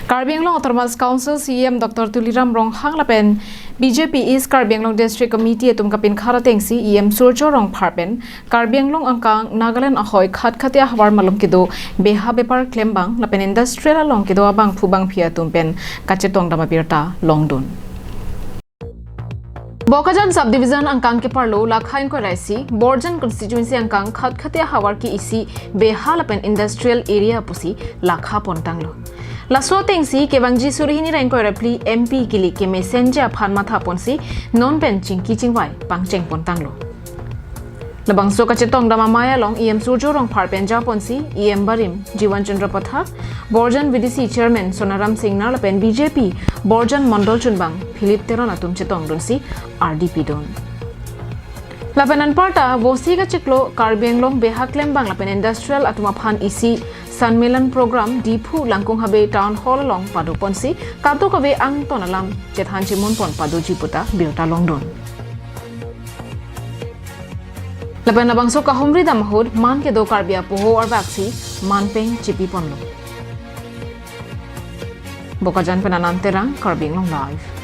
Karbi Anglong Autonomous Council CEM Dr. Tuliram Rongphar lapen BJP East Karbi Anglong District Committee atum kapin kharateng EM Surjya Rongphar pen Karbi Anglong angkang Nagaland ahoy khatia hawar malum kido beha bepar klembang lapen industrial along kido abang phubang phia tum pen kachetong dama birta longdun Bokajan subdivision angkang ke parlo lakhain ko raisi Borjan constituency angkang khatia hawar ki isi beha lapen industrial area pusi lakha pontanglo Laswa tengsi kebangji surihini rain ko repli MP kili ke messenger aphan matha ponsi non pen chingki chingwai pangcheng pontanglo Labang so kachetong dama maya long EM Surjya Rongphar penja ponsi EM Barim Jiwan Chandra Pathak Borjan VDC chairman Sonaram Singh nar lapen BJP Borjan Mondol Chunbang Philip Teron atum chetong donsi RDP don Lapenan parta vosi ka chiklo Karbi Anglong beha klembang lapen industrial atum aphan isi Sanmelan program Dipu Langkung Habe Town Hall along Padu Ponsi Kato Kabe Ang Tonalam Chethan Chimon Pon Padu Jiputa Birta Longdon Laban labang so kahumri damahud man ke do karbia poho or vaksi man peng chipi ponlo Bokajan penananterang Karbi Anglong live